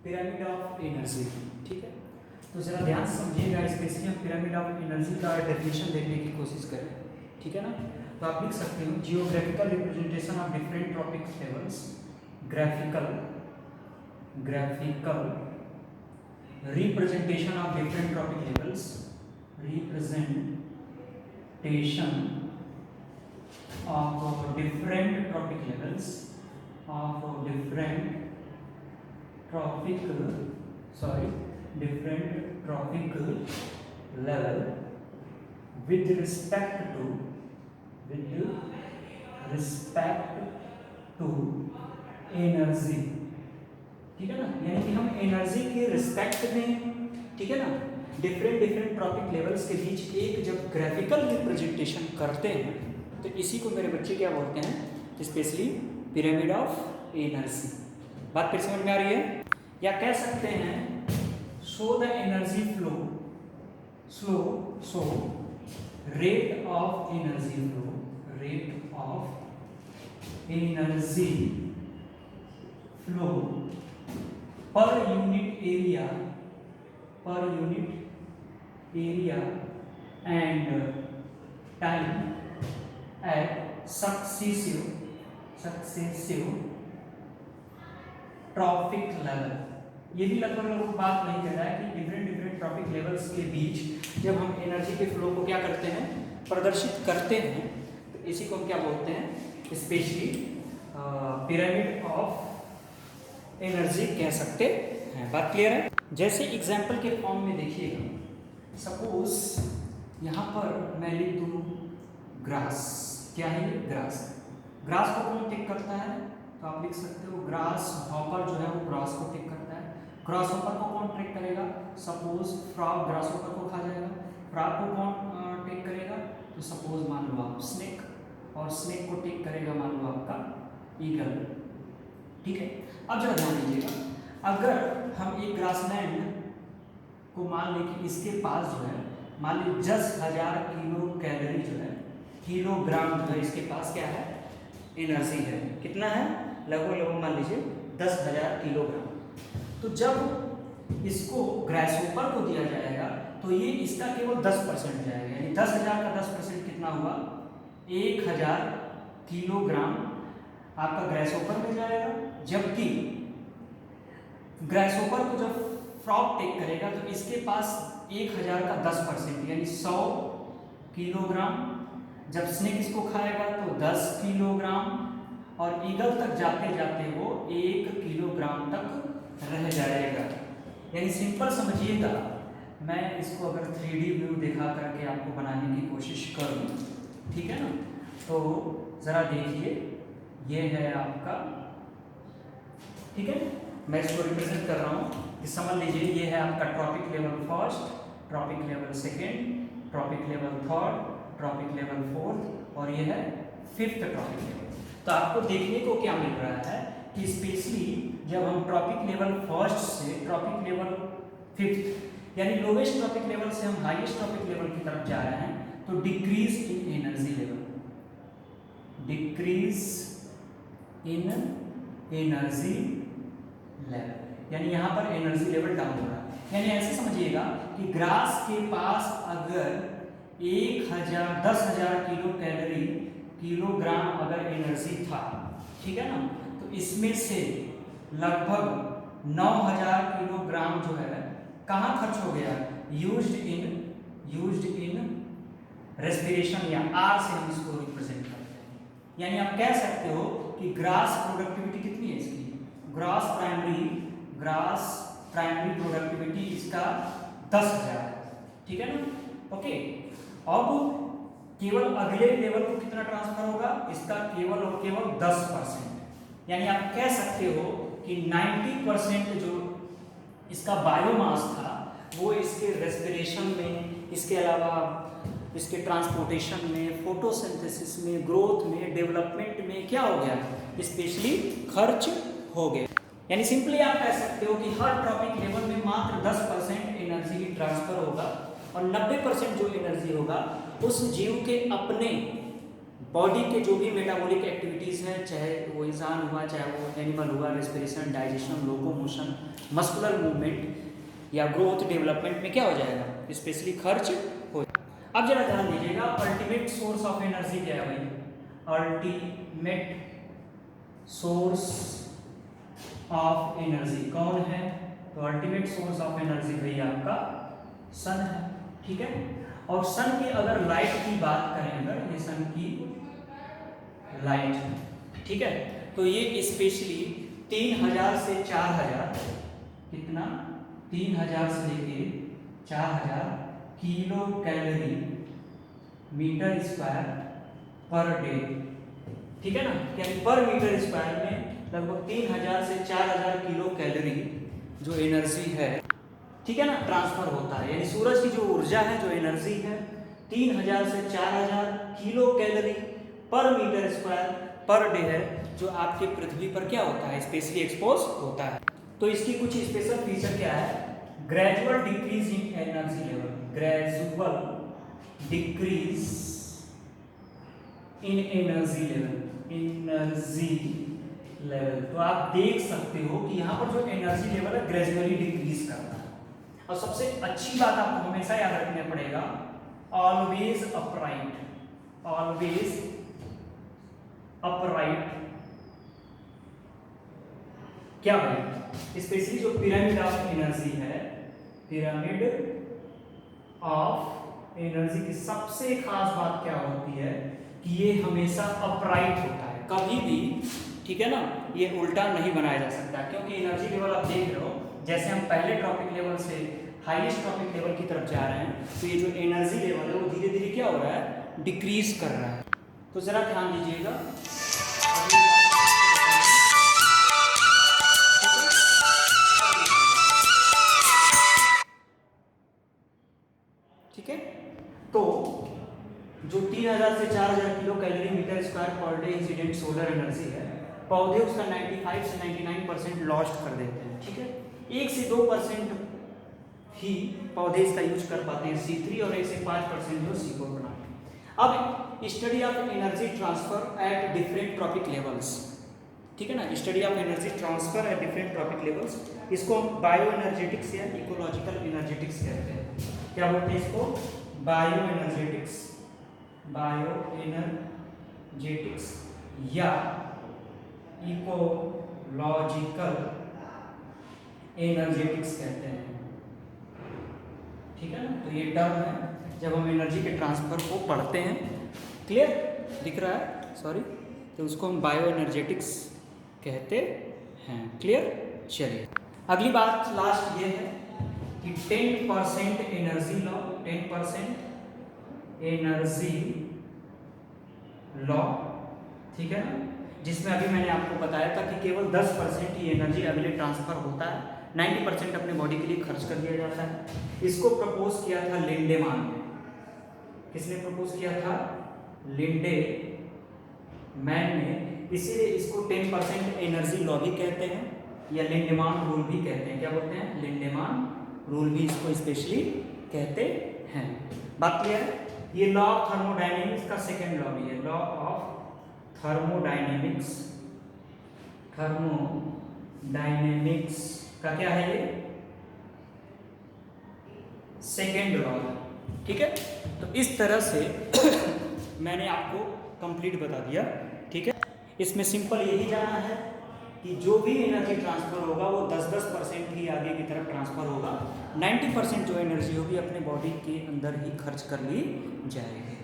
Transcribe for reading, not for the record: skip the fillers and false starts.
Pyramid of energy. ठीक है, तो जरा ध्यान से समझिएगा, स्पेशली हम पिरामिड ऑफ एनर्जी का डेफिनेशन देखने की कोशिश करें। ठीक है ना, तो आप लिख सकते हो geographical representation of different trophic levels, graphical representation of different trophic levels, representation of different tropic levels different trophic level with respect to energy. ठीक है ना, यानी कि हम एनर्जी के रिस्पेक्ट में, ठीक है ना, डिफरेंट ट्रॉपिक लेवल्स के बीच एक जब ग्राफिकल रिप्रेजेंटेशन करते हैं तो इसी को मेरे बच्चे क्या बोलते हैं, स्पेशली पिरामिड ऑफ एनर्जी। बात फिर समझ में आ रही है? या कह सकते हैं show the energy flow, show rate of energy flow, rate of energy flow per unit area and time at successive trophic level. ये भी लगभग बात नहीं कर रहा है कि डिफरेंट ट्रॉपिक लेवल्स के बीच जब हम एनर्जी के फ्लो को क्या करते हैं, प्रदर्शित करते हैं, तो इसी को हम क्या बोलते हैं, स्पेशली पिरामिड ऑफ एनर्जी कह सकते हैं। बात क्लियर है? जैसे एग्जाम्पल के फॉर्म में देखिएगा, सपोज यहाँ पर मैं लिख दूँ ग्रास। क्या है ये? ग्रास। ग्रास को कौन टिक करता है? तो आप लिख सकते हो ग्रास हॉपर जो है वो ग्रास को टिक करता है। ग्रास हॉपर को कौन टिक करेगा? सपोज फ्रॉग ग्रास हॉपर को खा जाएगा। फ्रॉग को कौन टिक करेगा? तो सपोज मान लो आप स्नेक, और स्नेक को टिक करेगा मान लो आपका ईगल। ठीक है, अब जरा ध्यान दीजिएगा, अगर हम एक ग्रासलैंड को मान लें कि इसके पास जो है मान लीजिए 10,000 किलो कैलोरी जो है, किलोग्राम जो है इसके पास क्या है, एनर्जी है। कितना है? लगभग मान लीजिए 10,000 किलोग्राम। तो जब इसको ग्रासहॉपर को दिया जाएगा तो ये इसका केवल 10% जाएगा, यानी 10,000 का 10% कितना हुआ, 1,000 किलोग्राम आपका ग्रासहॉपर में जाएगा। जबकि ग्रासहॉपर को जब फ्रॉग टेक करेगा तो इसके पास 1,000 का 10% यानी 100 किलोग्राम। जब स्नेक इसको खाएगा तो 10 किलोग्राम, और ईगल तक जाते जाते वो 1 किलोग्राम तक रह जाएगा। यानी सिंपल समझिएगा, मैं इसको अगर 3D व्यू दिखा करके आपको बनाने की कोशिश करूँ, ठीक है ना, तो ज़रा देखिए, ये है आपका, ठीक है, मैं इसको रिप्रेजेंट कर रहा हूँ, समझ लीजिए ये है आपका trophic level first, trophic level second, trophic level third, trophic level fourth, और ये है फिफ्थ ट्रॉपिक लेवल। तो आपको देखने को क्या मिल रहा है कि स्पेशली जब हम ट्रॉपिक लेवल फर्स्ट से ट्रॉपिक लेवल फिफ्थ यानी लोवेस्ट ट्रॉपिक लेवल से हम हाईएस्ट ट्रॉपिक लेवल की तरफ जा रहे हैं, तो decrease in energy level, decrease in energy level, यानी यहाँ पर एनर्जी लेवल डाउन हो रहा है। यानी ऐसे समझिएगा कि ग्रास के पास अगर 10,000 किलो कैलोरी किलोग्राम अगर एनर्जी था, ठीक है ना, तो इसमें से लगभग 9,000 किलोग्राम जो है कहाँ खर्च हो गया, यूज्ड इन रेस्पिरेशन, या आर से हम इसको रिप्रेजेंट करते हैं। यानी आप कह सकते हो कि ग्रास प्रोडक्टिविटी कितनी है इसकी, ग्रास प्राइमरी प्रोडक्टिविटी इसका 10,000, ठीक है ना। ओके, अब केवल अगले लेवल को कितना ट्रांसफर होगा, इसका केवल और केवल 10%। यानी आप कह सकते हो कि 90% जो इसका बायोमास था वो इसके रेस्पिरेशन में, इसके अलावा इसके ट्रांसपोर्टेशन में, फोटोसिंथेसिस में, ग्रोथ में, डेवलपमेंट में क्या हो गया, स्पेशली खर्च हो गया। यानी सिंपली आप कह सकते हो कि हर ट्रॉपिक लेवल में मात्र 10% एनर्जी ही ट्रांसफर होगा, और 90% जो एनर्जी होगा उस जीव के अपने बॉडी के जो भी मेटाबॉलिक एक्टिविटीज़ हैं, चाहे वो इंसान हुआ, चाहे वो एनिमल हुआ, respiration, digestion, locomotion, muscular movement या ग्रोथ डेवलपमेंट में क्या हो जाएगा, स्पेशली खर्च हो। अब जरा ध्यान दीजिएगा, अल्टीमेट सोर्स ऑफ एनर्जी क्या है भाई, अल्टीमेट सोर्स ऑफ एनर्जी कौन है, तो अल्टीमेट सोर्स ऑफ एनर्जी भैया आपका सन है, ठीक है। और सन की अगर लाइट की बात करें, अगर ये सन की लाइट, ठीक है, तो ये स्पेशली 3000 से 4000, कितना, 3000 से लेके 4000 kilo calorie meter square per day, ठीक है ना, क्या पर मीटर स्क्वायर में लगभग 3000 से 4000 किलो कैलोरी जो एनर्जी है, ठीक है ना, ट्रांसफर होता है। यानी सूरज की जो ऊर्जा है, जो एनर्जी है, 3000 से 4000 किलो कैलोरी पर मीटर स्क्वायर पर डे है, जो आपके पृथ्वी पर क्या होता है, स्पेशली एक्सपोज होता है। तो इसकी कुछ स्पेशल फीचर क्या है, gradual decrease in energy level, gradual decrease in energy level, energy level. तो आप देख सकते हो कि यहाँ पर जो एनर्जी लेवल है ग्रेजुअली डिक्रीज करता है। और सबसे अच्छी बात आपको हमेशा याद रखना पड़ेगा, ऑलवेज अपराइट, ऑलवेज अपराइट क्या भाई, स्पेशली जो पिरामिड ऑफ एनर्जी है, पिरामिड ऑफ एनर्जी की सबसे खास बात क्या होती है कि ये हमेशा अपराइट होता है, कभी भी, ठीक है ना, ये उल्टा नहीं बनाया जा सकता, क्योंकि एनर्जी लेवल आप देख रहे हो, जैसे हम पहले ट्रॉपिक लेवल से हाईएस्ट ट्रॉपिक लेवल की तरफ जा रहे हैं, तो ये जो एनर्जी लेवल है वो धीरे धीरे क्या हो रहा है, डिक्रीज कर रहा है। तो जरा ध्यान दीजिएगा, ठीक है। तो जो 3000 से 4000 kilo calorie meter square per day incident solar energy है, पौधे उसका 95 से 99% लॉस्ट कर देते हैं, ठीक है। 1 से 2% ही पौधे इसका यूज कर पाते हैं C3, और 1 से 5% जो C4 बनाते हैं। अब study of energy transfer at different trophic levels, ठीक है ना, study of energy transfer at different trophic levels, इसको हम बायो एनर्जेटिक्स या इकोलॉजिकल एनर्जेटिक्स कहते हैं। क्या बोलते हैं इसको, बायो एनर्जेटिक्स, बायो एनर्जेटिक्स या इकोलॉजिकल एनर्जेटिक्स कहते हैं, ठीक है ना। तो ये टर्म है जब हम एनर्जी के ट्रांसफर को पढ़ते हैं, क्लियर दिख रहा है, सॉरी, तो उसको हम बायो एनर्जेटिक्स कहते हैं, क्लियर। चलिए अगली बात लास्ट ये है कि 10% एनर्जी लॉ, 10% एनर्जी लॉ, ठीक है ना, जिसमें अभी मैंने आपको बताया था कि केवल 10% ही एनर्जी अगले ट्रांसफर होता है, 90% अपने बॉडी के लिए खर्च कर दिया जाता है। इसको प्रपोज किया था लिंडेमान ने, किसने प्रपोज किया था, लिंडेमैन ने, इसीलिए इसको 10% एनर्जी लॉ भी कहते हैं या लिंडेमान रूल भी कहते हैं। क्या बोलते हैं, लिंडेमान रूल भी इसको स्पेशली कहते हैं। बात क्लियर है। ये लॉ ऑफ थर्मोडायनेमिक्स का सेकेंड लॉ भी है, लॉ ऑफ थर्मोडायनेमिक्स, थर्मोडायनेमिक्स का क्या है, ये सेकेंड लॉ है, ठीक है। तो इस तरह से मैंने आपको कंप्लीट बता दिया, ठीक है। इसमें सिंपल यही जानना है कि जो भी एनर्जी ट्रांसफर होगा वो 10% ही आगे की तरफ ट्रांसफर होगा, 90% जो एनर्जी होगी अपने बॉडी के अंदर ही खर्च कर ली जाएगी।